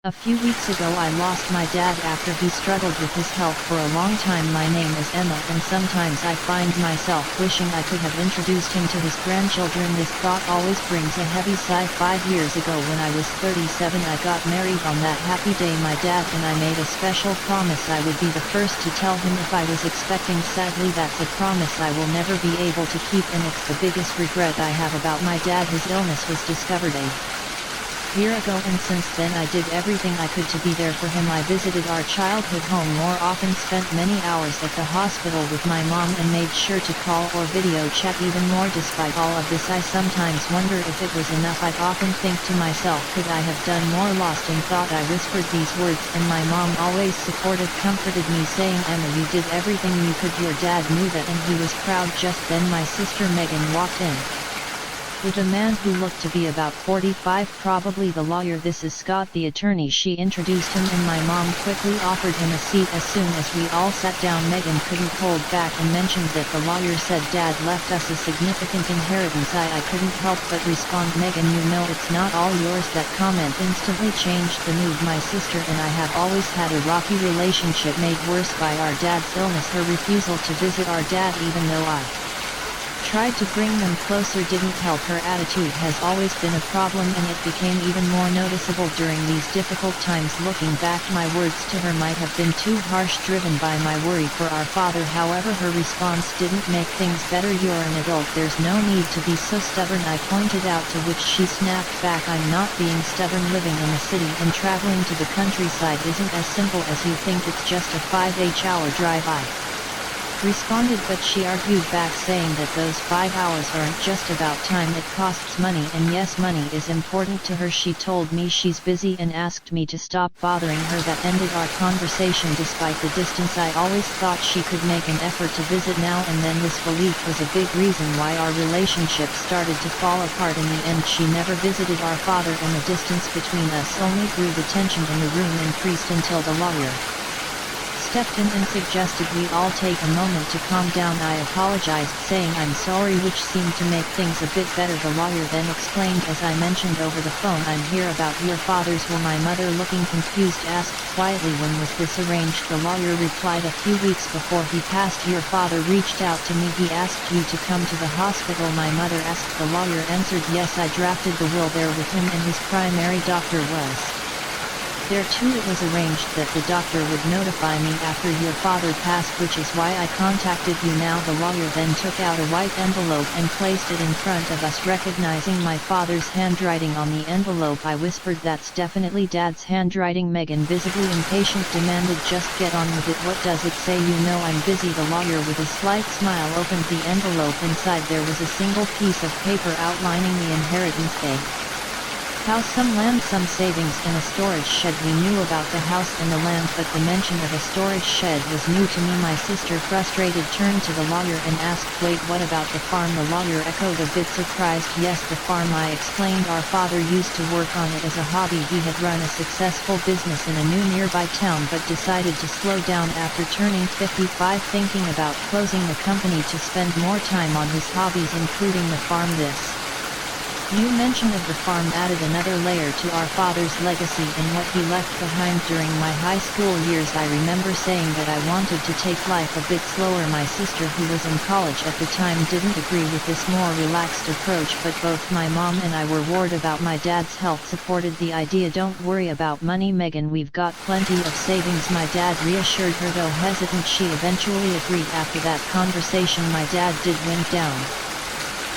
A few weeks ago I lost my dad after he struggled with his health for a long time. My name is Emma, and sometimes I find myself wishing I could have introduced him to his grandchildren. This thought always brings a heavy sigh. 5 years ago when I was 37 I got married. On that happy day my dad and I made a special promise I would be the first to tell him if I was expecting. Sadly that's a promise I will never be able to keep, and it's the biggest regret I have about my dad. His illness was discovered a year ago, and since then I did everything I could to be there for him. I visited our childhood home more often, spent many hours at the hospital with my mom, and made sure to call or video chat even more. Despite all of this I sometimes wonder if it was enough. I'd often think to myself, could I have done more? Lost in thought I whispered these words, and my mom, always supportive, comforted me saying, Emma, you did everything you could. Your dad knew that and he was proud. Just then my sister Megan walked in with a man who looked to be about 45, probably the lawyer. This is Scott, the attorney. She introduced him and my mom quickly offered him a seat. As soon as we all sat down Megan couldn't hold back and mentioned that the lawyer said Dad left us a significant inheritance. I couldn't help but respond, Megan, you know it's not all yours. That comment instantly changed the mood. My sister and I have always had a rocky relationship, made worse by our dad's illness. Her refusal to visit our dad even though I tried to bring them closer didn't help. Her attitude has always been a problem, and it became even more noticeable during these difficult times. Looking back, my words to her might have been too harsh, driven by my worry for our father. However, her response didn't make things better. You're an adult, there's no need to be so stubborn, I pointed out, to which she snapped back, I'm not being stubborn. Living in the city and traveling to the countryside isn't as simple as you think. It's just a 5-hour drive, I responded, but she argued back, saying that those 5 hours aren't just about time, it costs money, and yes, money is important to her. She told me she's busy and asked me to stop bothering her. That ended our conversation. Despite the distance, I always thought she could make an effort to visit now and then. This belief was a big reason why our relationship started to fall apart. In the end, she never visited our father, and the distance between us only grew. The tension in the room increased until the lawyer stepped in and suggested we all take a moment to calm down. I apologized, saying I'm sorry, which seemed to make things a bit better. The lawyer then explained, as I mentioned over the phone, I'm here about your father's will. My mother, looking confused, asked quietly, when was this arranged? The lawyer replied, a few weeks before he passed. Your father reached out to me, he asked you to come to the hospital. My mother asked. The lawyer answered, yes, I drafted the will there with him, and his primary doctor was there too. It was arranged that the doctor would notify me after your father passed, which is why I contacted you now. The lawyer then took out a white envelope and placed it in front of us. Recognizing my father's handwriting on the envelope, I whispered, that's definitely Dad's handwriting. Megan, visibly impatient, demanded, just get on with it. What does it say? You know I'm busy. The lawyer, with a slight smile, opened the envelope. Inside there was a single piece of paper outlining the inheritance: a house, some land, some savings, in a storage shed. We knew about the house and the land, but the mention of a storage shed was new to me. My sister, frustrated, turned to the lawyer and asked, wait, what about the farm? The lawyer echoed, a bit surprised. Yes, the farm, I explained. Our father used to work on it as a hobby. He had run a successful business in a new nearby town, but decided to slow down after turning 55, thinking about closing the company to spend more time on his hobbies, including the farm. This new mention of the farm added another layer to our father's legacy and what he left behind. During my high school years, I remember saying that I wanted to take life a bit slower. My sister, who was in college at the time, didn't agree with this more relaxed approach, but both my mom and I were worried about my dad's health, supported the idea. Don't worry about money, Megan, we've got plenty of savings, my dad reassured her. Though hesitant, she eventually agreed. After that conversation, my dad did wind down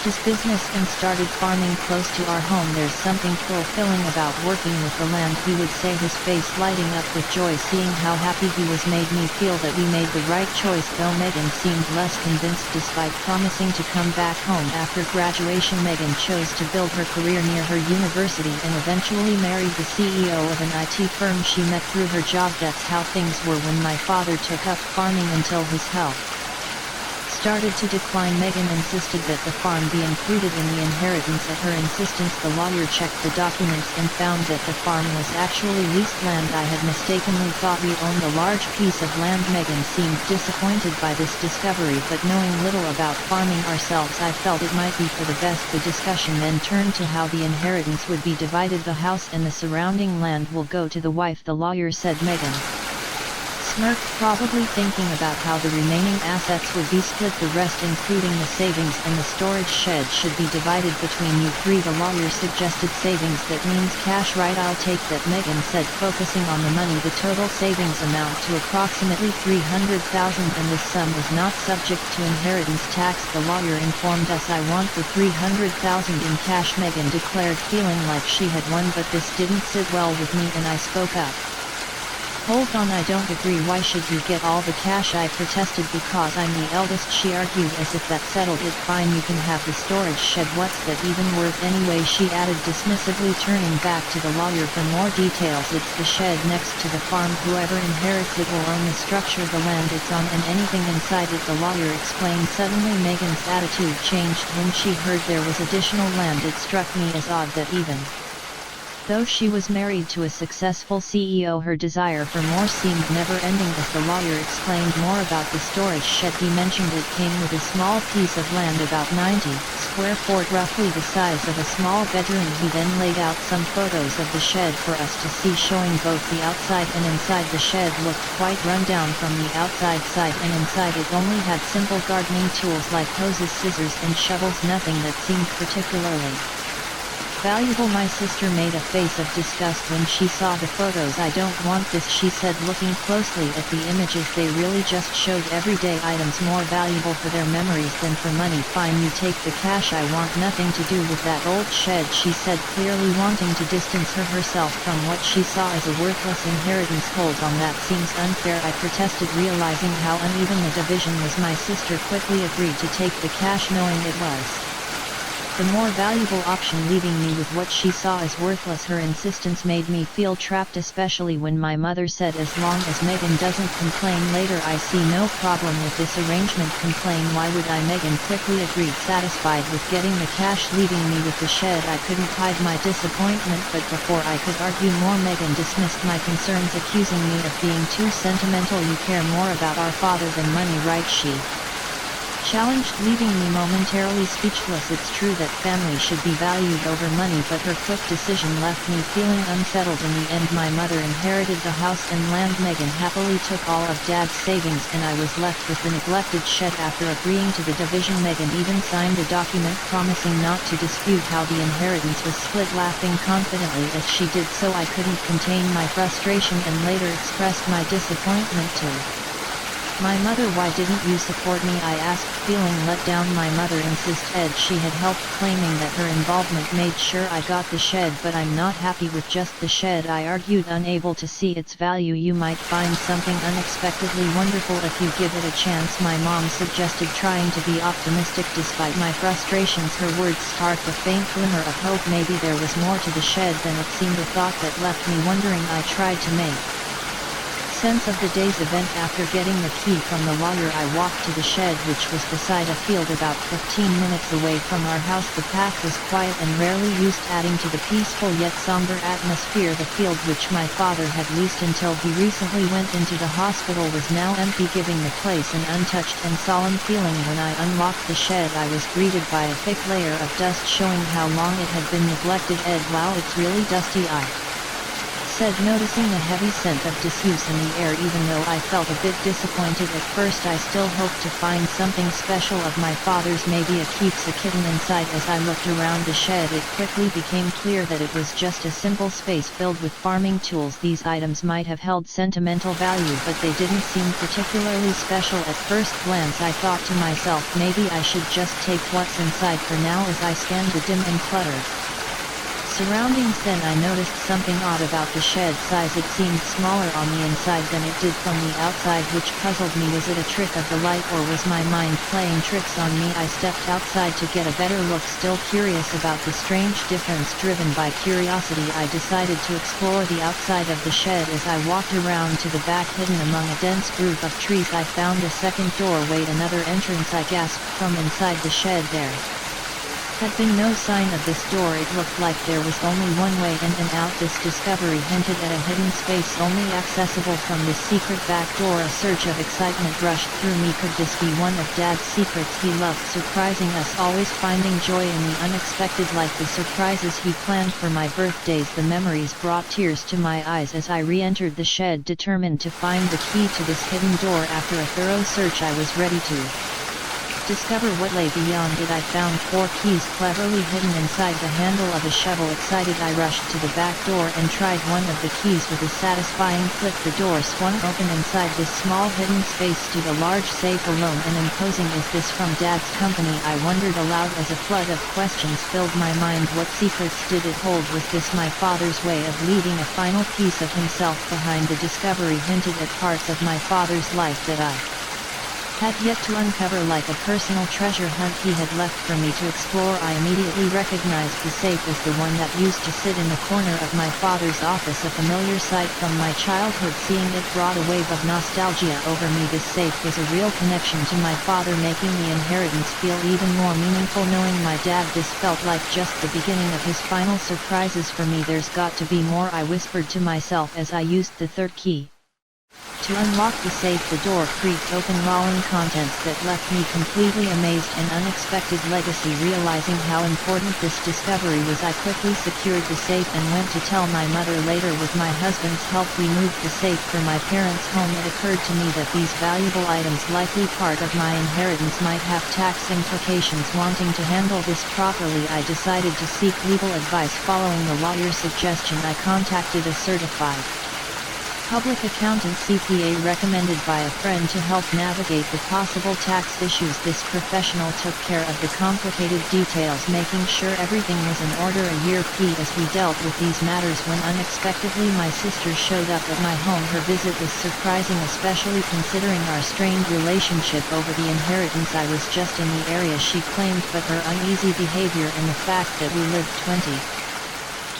his business and started farming close to our home. There's something fulfilling about working with the land, he would say, his face lighting up with joy. Seeing how happy he was made me feel that we made the right choice. Though Megan seemed less convinced, despite promising to come back home after graduation, Megan chose to build her career near her university and eventually married the CEO of an IT firm she met through her job. That's how things were when my father took up farming until his health started to decline. Megan insisted that the farm be included in the inheritance. At her insistence, the lawyer checked the documents and found that the farm was actually leased land. I had mistakenly thought we owned a large piece of land. Megan seemed disappointed by this discovery, but knowing little about farming ourselves, I felt it might be for the best. The discussion then turned to how the inheritance would be divided. The house and the surrounding land will go to the wife, the lawyer said. Megan smirked, probably thinking about how the remaining assets would be split. The rest, including the savings and the storage shed, should be divided between you three. The lawyer suggested savings. That means cash, right? I'll take that, Megan said, focusing on the money. The total savings amount to approximately $300,000, and this sum is not subject to inheritance tax. The lawyer informed us, I want the $300,000 in cash, Megan declared, feeling like she had won. But this didn't sit well with me, and I spoke up. Hold on, I don't agree. Why should you get all the cash? I protested. Because I'm the eldest, she argued, as if that settled it. Fine, you can have the storage shed. What's that even worth anyway? She added dismissively, turning back to the lawyer for more details. It's the shed next to the farm. Whoever inherits it will own the structure, the land it's on, and anything inside it, the lawyer explained. Suddenly Megan's attitude changed when she heard there was additional land. It struck me as odd that even though she was married to a successful CEO, her desire for more seemed never-ending. As the lawyer explained more about the storage shed, he mentioned it came with a small piece of land, about 90 square feet, roughly the size of a small bedroom. He then laid out some photos of the shed for us to see, showing both the outside and inside. The shed looked quite run down from the outside side, and inside it only had simple gardening tools like hoses, scissors, and shovels, nothing that seemed particularly valuable. My sister made a face of disgust when she saw the photos. I don't want this, she said, looking closely at the images. They really just showed everyday items, more valuable for their memories than for money. Fine, you take the cash. I want nothing to do with that old shed, she said, clearly wanting to distance herself from what she saw as a worthless inheritance. Hold on, that seems unfair, I protested, realizing how uneven the division was. My sister quickly agreed to take the cash, knowing it was the more valuable option, leaving me with what she saw as worthless. Her insistence made me feel trapped, especially when my mother said, as long as Megan doesn't complain later, I see no problem with this arrangement. Complain? Why would I? Megan quickly agreed, satisfied with getting the cash, leaving me with the shed. I couldn't hide my disappointment, but before I could argue more, Megan dismissed my concerns, accusing me of being too sentimental. You care more about our father than money, right? She challenged, leaving me momentarily speechless. It's true that family should be valued over money, but her quick decision left me feeling unsettled. In the end, my mother inherited the house and land. Megan happily took all of Dad's savings, and I was left with the neglected shed. After agreeing to the division, Megan even signed a document promising not to dispute how the inheritance was split, laughing confidently as she did so. I couldn't contain my frustration and later expressed my disappointment to my mother. Why didn't you support me? I asked, feeling let down. My mother insisted she had helped, claiming that her involvement made sure I got the shed. But I'm not happy with just the shed, I argued, unable to see its value. You might find something unexpectedly wonderful if you give it a chance, my mom suggested, trying to be optimistic despite my frustrations. Her words sparked a faint glimmer of hope. Maybe there was more to the shed than it seemed, a thought that left me wondering. I tried to make sense of the day's event. After getting the key from the lawyer, I walked to the shed, which was beside a field about 15 minutes away from our house. The path was quiet and rarely used, adding to the peaceful yet somber atmosphere. The field, which my father had leased until he recently went into the hospital, was now empty, giving the place an untouched and solemn feeling. When I unlocked the shed, I was greeted by a thick layer of dust, showing how long it had been neglected. Ed, wow, it's really dusty, I said, noticing the heavy scent of disuse in the air. Even though I felt a bit disappointed at first, I still hoped to find something special of my father's, maybe a keeps a kitten inside. As I looked around the shed, it quickly became clear that it was just a simple space filled with farming tools. These items might have held sentimental value, but they didn't seem particularly special at first glance. I thought to myself, maybe I should just take what's inside for now. As I scanned the dim and cluttered Surroundings. Then I noticed something odd about the shed size. It seemed smaller on the inside than it did from the outside, which puzzled me. Was it a trick of the light, or was my mind playing tricks on me? I stepped outside to get a better look. Still curious about the strange difference, driven by curiosity, I decided to explore the outside of the shed. As I walked around to the back, hidden among a dense group of trees, I found a second door. Wait, another entrance, I gasped. From inside the shed there had been no sign of this door. It looked like there was only one way in and out. This discovery hinted at a hidden space only accessible from this secret back door. A surge of excitement rushed through me. Could this be one of Dad's secrets? He loved surprising us, always finding joy in the unexpected, like the surprises he planned for my birthdays. The memories brought tears to my eyes as I re-entered the shed, determined to find the key to this hidden door. After a thorough search, I was ready to discover what lay beyond it. I found 4 keys cleverly hidden inside the handle of a shovel. Excited, I rushed to the back door and tried one of the keys. With a satisfying click, the door swung open. Inside this small hidden space stood a large safe, alone and imposing. Is this from Dad's company? I wondered aloud as a flood of questions filled my mind. What secrets did it hold? Was this my father's way of leaving a final piece of himself behind? The discovery hinted at parts of my father's life that I had yet to uncover. Like a personal treasure hunt he had left for me to explore. I immediately recognized the safe as the one that used to sit in the corner of my father's office, a familiar sight from my childhood. Seeing it brought a wave of nostalgia over me. This safe was a real connection to my father, making the inheritance feel even more meaningful. Knowing my dad, this felt like just the beginning of his final surprises for me. There's got to be more, I whispered to myself as I used the third key to unlock the safe. The door creaked open, rolling contents that left me completely amazed. An unexpected legacy. Realizing how important this discovery was, I quickly secured the safe and went to tell my mother. Later, with my husband's help, we moved the safe for my parents' home. It occurred to me that these valuable items, likely part of my inheritance, might have tax implications. Wanting to handle this properly, I decided to seek legal advice. Following the lawyer's suggestion, I contacted a certified public accountant (CPA) recommended by a friend to help navigate the possible tax issues. This professional took care of the complicated details, making sure everything was in order. A year passed as we dealt with these matters when unexpectedly my sister showed up at my home. Her visit was surprising, especially considering our strained relationship over the inheritance. I was just in the area, she claimed, but her uneasy behavior and the fact that we lived 20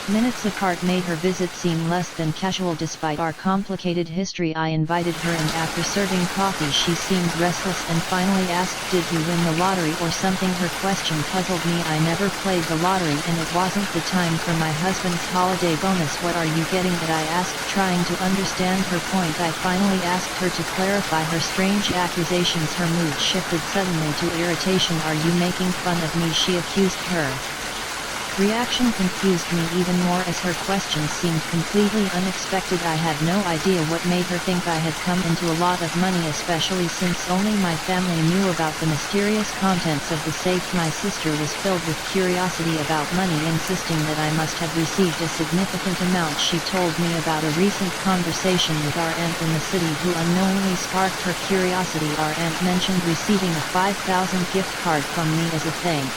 minutes apart made her visit seem less than casual. Despite our complicated history, I invited her in. After serving coffee, she seemed restless and finally asked, "Did you win the lottery or something?" Her question puzzled me. I never played the lottery and it wasn't the time for my husband's holiday bonus. "What are you getting at?" I asked, trying to understand her point. I finally asked her to clarify her strange accusations. Her mood shifted suddenly to irritation. "Are you making fun of me?" she accused. Her reaction confused me even more as her question seemed completely unexpected. I had no idea what made her think I had come into a lot of money, especially since only my family knew about the mysterious contents of the safe. My sister was filled with curiosity about money, insisting that I must have received a significant amount. She told me about a recent conversation with our aunt in the city who unknowingly sparked her curiosity. Our aunt mentioned receiving a 5,000 gift card from me as a thank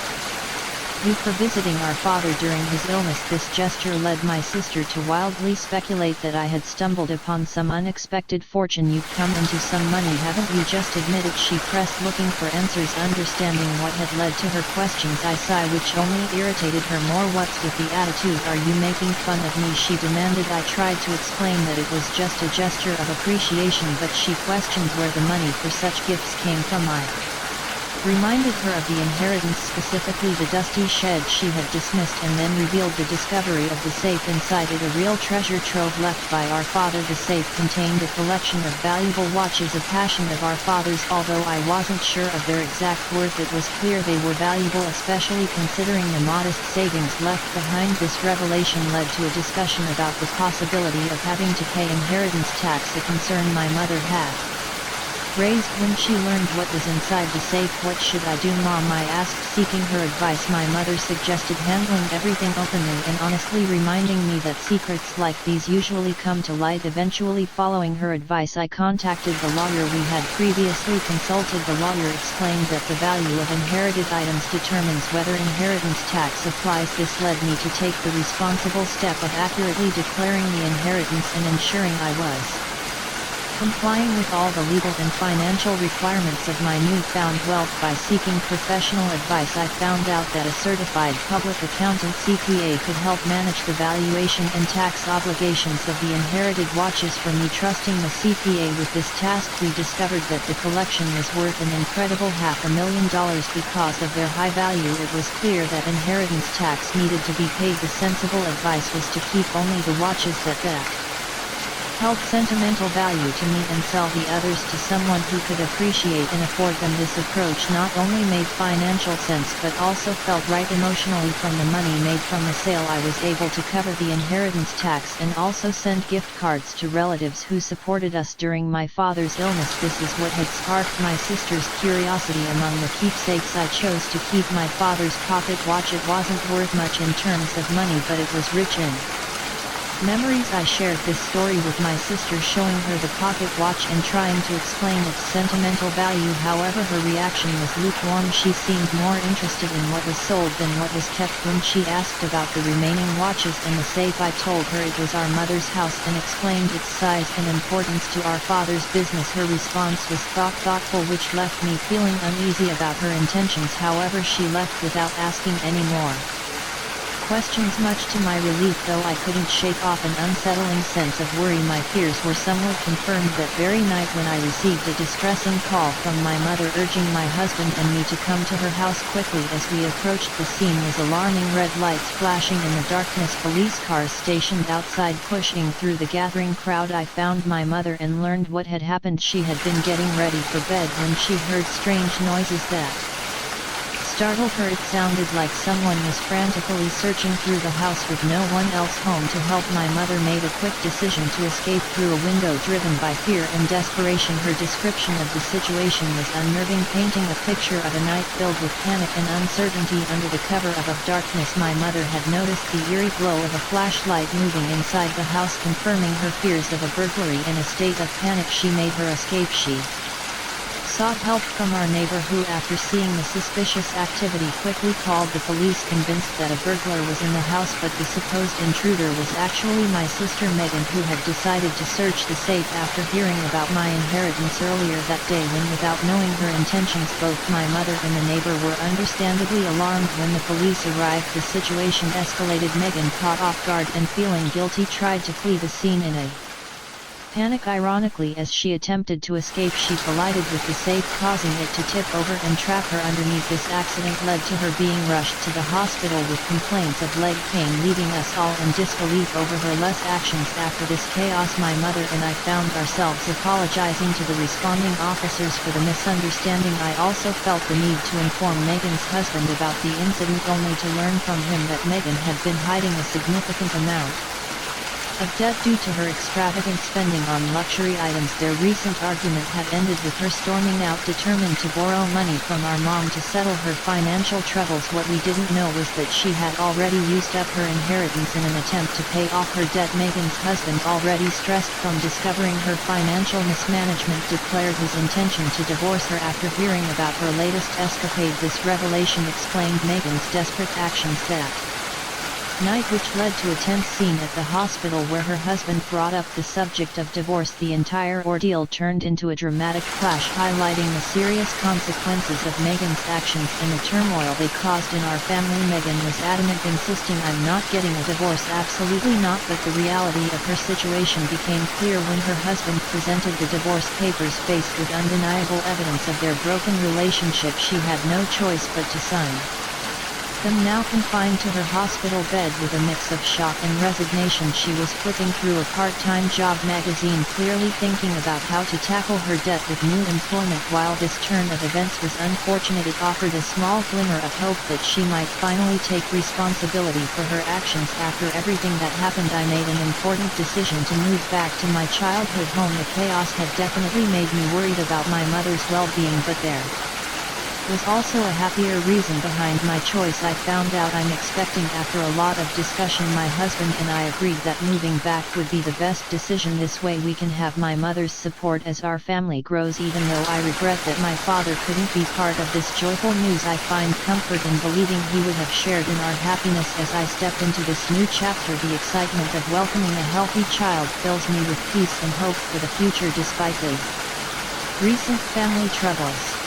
you for visiting our father during his illness. This gesture led my sister to wildly speculate that I had stumbled upon some unexpected fortune. "You've come into some money, haven't you? Just admit it," she pressed, looking for answers. Understanding what had led to her questions, I sighed, which only irritated her more. "What's with the attitude? Are you making fun of me?" she demanded. I tried to explain that it was just a gesture of appreciation, but she questioned where the money for such gifts came from. I reminded her of the inheritance, specifically the dusty shed she had dismissed, and then revealed the discovery of the safe inside it, a real treasure trove left by our father. The safe contained a collection of valuable watches, a passion of our father's. Although I wasn't sure of their exact worth, it was clear they were valuable, especially considering the modest savings left behind. This revelation led to a discussion about the possibility of having to pay inheritance tax, a concern my mother had raised when she learned what was inside the safe. "What should I do, Mom?" I asked, seeking her advice. My mother suggested handling everything openly and honestly, reminding me that secrets like these usually come to light eventually. Following her advice, I contacted the lawyer we had previously consulted. The lawyer explained that the value of inherited items determines whether inheritance tax applies. This led me to take the responsible step of accurately declaring the inheritance and ensuring I was complying with all the legal and financial requirements of my newfound wealth. By seeking professional advice, I found out that a certified public accountant (CPA) could help manage the valuation and tax obligations of the inherited watches for me. Trusting the CPA with this task, we discovered that the collection was worth an incredible $500,000 because of their high value. It was clear that inheritance tax needed to be paid. The sensible advice was to keep only the watches that held sentimental value to me and sell the others to someone who could appreciate and afford them. This approach not only made financial sense but also felt right emotionally. From the money made from the sale, I was able to cover the inheritance tax and also send gift cards to relatives who supported us during my father's illness. This is what had sparked my sister's curiosity. Among the keepsakes I chose to keep my father's pocket watch. It wasn't worth much in terms of money, but it was rich in memories. I shared this story with my sister, showing her the pocket watch and trying to explain its sentimental value. However, her reaction was lukewarm. She seemed more interested in what was sold than what was kept. When she asked about the remaining watches in the safe, I told her it was our mother's house and explained its size and importance to our father's business. Her response was thoughtful, which left me feeling uneasy about her intentions. However, she left without asking any more questions. Much to my relief, though, I couldn't shake off an unsettling sense of worry. My fears were somewhat confirmed that very night when I received a distressing call from my mother urging my husband and me to come to her house quickly. As we approached, the scene was alarming. Red lights flashing in the darkness, police cars stationed outside pushing through the gathering crowd. I found my mother and learned what had happened. She had been getting ready for bed when she heard strange noises that startled her. It sounded like someone was frantically searching through the house with no one else home to help. My mother made a quick decision to escape through a window, driven by fear and desperation. Her description of the situation was unnerving, painting a picture of a night filled with panic and uncertainty. Under the cover of darkness, my mother had noticed the eerie glow of a flashlight moving inside the house, confirming her fears of a burglary. In a state of panic, she made her escape. She sought help from our neighbor who, after seeing the suspicious activity, quickly called the police, convinced that a burglar was in the house. But the supposed intruder was actually my sister Megan, who had decided to search the safe after hearing about my inheritance earlier that day. When, without knowing her intentions, both my mother and the neighbor were understandably alarmed when the police arrived, the situation escalated. Megan, caught off guard and feeling guilty, tried to flee the scene in a panic. Ironically, as she attempted to escape, she collided with the safe, causing it to tip over and trap her underneath. This accident led to her being rushed to the hospital with complaints of leg pain, leaving us all in disbelief over her less actions. After this chaos, my mother and I found ourselves apologizing to the responding officers for the misunderstanding. I also felt the need to inform Megan's husband about the incident, only to learn from him that Megan had been hiding a significant amount of debt due to her extravagant spending on luxury items. Their recent argument had ended with her storming out, determined to borrow money from our mom to settle her financial troubles. What we didn't know was that she had already used up her inheritance in an attempt to pay off her debt. Megan's husband, already stressed from discovering her financial mismanagement, declared his intention to divorce her after hearing about her latest escapade. This revelation explained Megan's desperate actions that night, which led to a tense scene at the hospital where her husband brought up the subject of divorce. The entire ordeal turned into a dramatic clash, highlighting the serious consequences of Megan's actions and the turmoil they caused in our family. Megan was adamant, insisting, "I'm not getting a divorce, absolutely not." But the reality of her situation became clear when her husband presented the divorce papers. Faced with undeniable evidence of their broken relationship, she had no choice but to sign them now confined to her hospital bed with a mix of shock and resignation. She was flipping through a part-time job magazine, clearly thinking about how to tackle her debt with new employment. While this turn of events was unfortunate, it offered a small glimmer of hope that she might finally take responsibility for her actions. After everything that happened, I made an important decision to move back to my childhood home. The chaos had definitely made me worried about my mother's well-being, but there was also a happier reason behind my choice. I found out I'm expecting. After a lot of discussion, my husband and I agreed that moving back would be the best decision. This way we can have my mother's support as our family grows. Even though I regret that my father couldn't be part of this joyful news, I find comfort in believing he would have shared in our happiness. As I step into this new chapter, the excitement of welcoming a healthy child fills me with peace and hope for the future despite the recent family troubles.